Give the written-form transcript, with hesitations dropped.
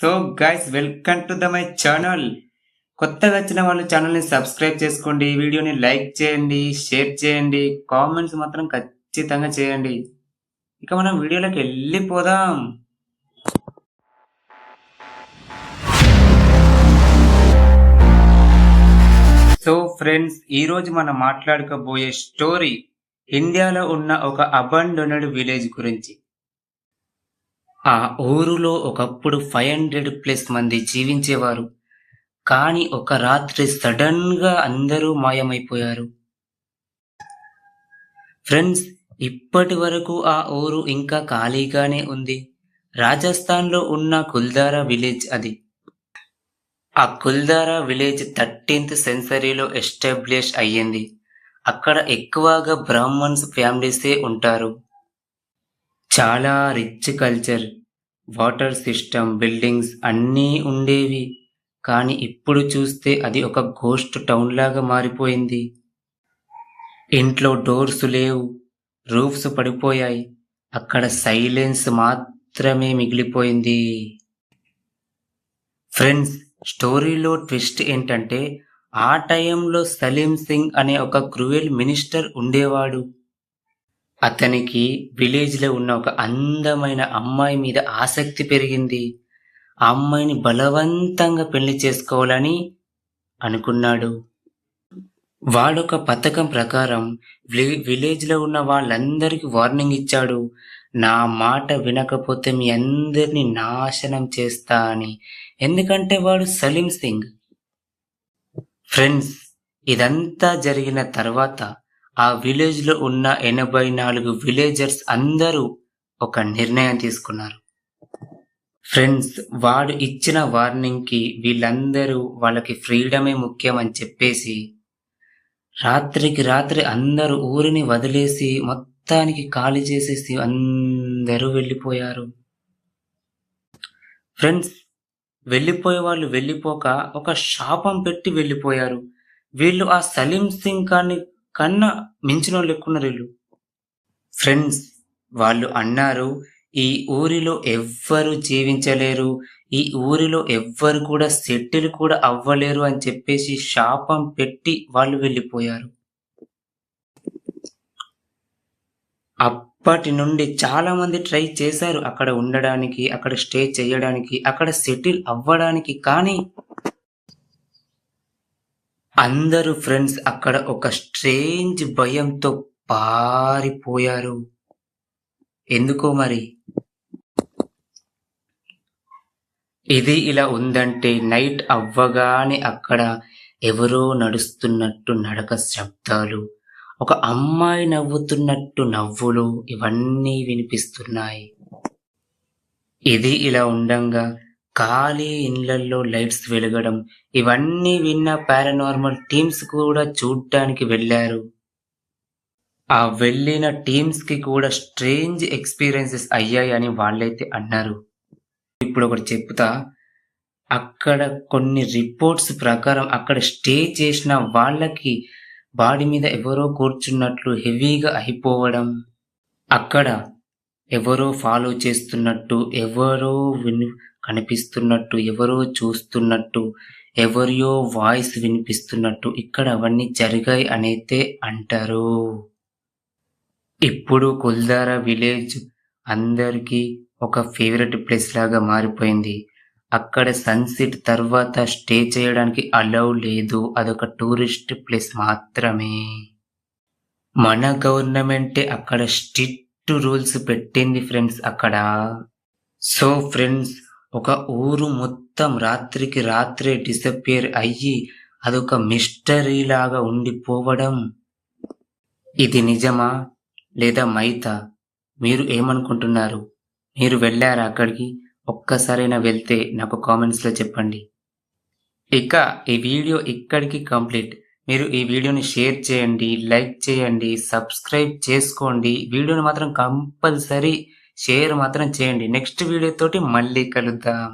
So guys welcome to my channel. కొత్తగా వచ్చిన వాళ్ళు ఛానల్ని సబ్స్క్రైబ్ చేసుకోండి, వీడియోని లైక్ చేయండి, షేర్ చేయండి, కామెంట్స్ మాత్రం ఖచ్చితంగా చేయండి. ఇక మనం వీడియోలోకి వెళ్ళిపోదాం. సో ఫ్రెండ్స్, ఈరోజు మనం మాట్లాడుకోబోయే స్టోరీ ఇండియాలో ఉన్న ఒక అబండోనెడ్ విలేజ్ గురించి. ఆ ఊరులో ఒకప్పుడు 500+ మంది జీవించేవారు. కానీ ఒక రాత్రి సడన్ గా అందరూ మాయమైపోయారు. ఫ్రెండ్స్, ఇప్పటి వరకు ఆ ఊరు ఇంకా ఖాళీగానే ఉంది. రాజస్థాన్లో ఉన్న కుల్దారా విలేజ్ అది. ఆ కుల్దారా విలేజ్ 13th సెంచరీలో ఎస్టాబ్లిష్ అయ్యింది. అక్కడ ఎక్కువగా బ్రాహ్మణ్స్ ఫ్యామిలీసే ఉంటారు. చాలా rich culture, water system, buildings అన్నీ ఉండేవి. కానీ ఇప్పుడు చూస్తే అది ఒక గోస్ట్ టౌన్ లాగా మారిపోయింది. ఇంట్లో డోర్స్ లేవు, రూఫ్స్ పడిపోయాయి. అక్కడ సైలెన్స్ మాత్రమే మిగిలిపోయింది. ఫ్రెండ్స్, స్టోరీలో ట్విస్ట్ ఏంటంటే ఆ టైంలో సలీం సింగ్ అనే ఒక క్రూయల్ మినిస్టర్ ఉండేవాడు. అతనికి విలేజ్లో ఉన్న ఒక అందమైన అమ్మాయి మీద ఆసక్తి పెరిగింది. ఆ అమ్మాయిని బలవంతంగా పెళ్లి చేసుకోవాలని అనుకున్నాడు. వాడొక పథకం ప్రకారం విలేజ్లో ఉన్న వాళ్ళందరికీ వార్నింగ్ ఇచ్చాడు. నా మాట వినకపోతే మీ అందరినీ నాశనం చేస్తా అని. ఎందుకంటే వాడు సలీం సింగ్. ఫ్రెండ్స్, ఇదంతా జరిగిన తర్వాత ఆ విలేజ్లో ఉన్న 84 విలేజర్స్ అందరూ ఒక నిర్ణయం తీసుకున్నారు. ఫ్రెండ్స్, వాడు ఇచ్చిన వార్నింగ్కి వీళ్ళందరూ వాళ్ళకి ఫ్రీడమే ముఖ్యం అని చెప్పేసి రాత్రికి రాత్రి అందరూ ఊరిని వదిలేసి మొత్తానికి ఖాళీ చేసేసి అందరూ వెళ్ళిపోయారు. ఫ్రెండ్స్, వెళ్ళిపోయే వాళ్ళు వెళ్ళిపోక ఒక శాపం పెట్టి వెళ్ళిపోయారు. వీళ్ళు ఆ సలీం సింగ్ కన్నా మించిన వాళ్ళు ఎక్కున్నారు వీళ్ళు. ఫ్రెండ్స్, వాళ్ళు అన్నారు, ఈ ఊరిలో ఎవ్వరు జీవించలేరు, ఈ ఊరిలో ఎవ్వరు కూడా సెటిల్ కూడా అవ్వలేరు అని చెప్పేసి శాపం పెట్టి వాళ్ళు వెళ్ళిపోయారు. అప్పటి నుండి చాలా మంది ట్రై చేశారు అక్కడ ఉండడానికి, అక్కడ స్టే చేయడానికి, అక్కడ సెటిల్ అవ్వడానికి. కానీ అందరూ ఫ్రెండ్స్ అక్కడ ఒక స్ట్రేంజ్ భయంతో పారిపోయారు. ఎందుకో మరి. ఇది ఇలా ఉందంటే నైట్ అవ్వగానే అక్కడ ఎవరో నడుస్తున్నట్టు నడక శబ్దాలు, ఒక అమ్మాయి నవ్వుతున్నట్టు నవ్వులు, ఇవన్నీ వినిపిస్తున్నాయి. ఇది ఇలా ఉండంగా ఖాళీ ఇళ్లల్లో లైట్స్ వెలగడం, ఇవన్నీ విన్న పారానార్మల్ టీమ్స్ కూడా చూడ్డానికి వెళ్ళారు. ఆ వెళ్ళిన టీమ్స్ కి కూడా స్ట్రేంజ్ ఎక్స్పీరియన్సెస్ అయ్యాయని వాళ్ళైతే అన్నారు. ఇప్పుడు ఒకటి చెప్తా. అక్కడ కొన్ని రిపోర్ట్స్ ప్రకారం అక్కడ స్టే చేసిన వాళ్ళకి బాడీ మీద ఎవరో కూర్చున్నట్లు హెవీగా అయిపోవడం, అక్కడ ఎవరో ఫాలో చేస్తున్నట్టు, ఎవరో కనిపిస్తున్నట్టు, ఎవరో చూస్తున్నట్టు, ఎవరియో వాయిస్ వినిపిస్తున్నట్టు ఇక్కడ అవన్నీ జరిగాయి అనైతే అంటారు. ఇప్పుడు కుల్దారా విలేజ్ అందరికీ ఒక ఫేవరెట్ ప్లేస్ లాగా మారిపోయింది. అక్కడ సన్సెట్ తర్వాత స్టే చేయడానికి అలౌ లేదు, అదొక టూరిస్ట్ ప్లేస్ మాత్రమే. మన గవర్నమెంటే అక్కడ స్ట్రిక్ట్ రూల్స్ పెట్టింది ఫ్రెండ్స్ అక్కడ. సో ఫ్రెండ్స్, ఒక ఊరు మొత్తం రాత్రికి రాత్రే డిసపియర్ అయ్యి అదొక మిస్టరీ లాగా ఉండిపోవడం, ఇది నిజమా లేదా మైతా? మీరు ఏమనుకుంటున్నారు? మీరు వెళ్ళారా అక్కడికి? ఒక్కసారైనా వెళ్తే నాకు కామెంట్స్లో చెప్పండి. ఇక ఈ వీడియో ఇక్కడికి కంప్లీట్. మీరు ఈ వీడియోని షేర్ చేయండి, లైక్ చేయండి, సబ్స్క్రైబ్ చేసుకోండి. వీడియోని మాత్రం కంపల్సరీ షేర్ మాత్రం చేయండి. నెక్స్ట్ వీడియో తోటి మళ్ళీ కలుద్దాం.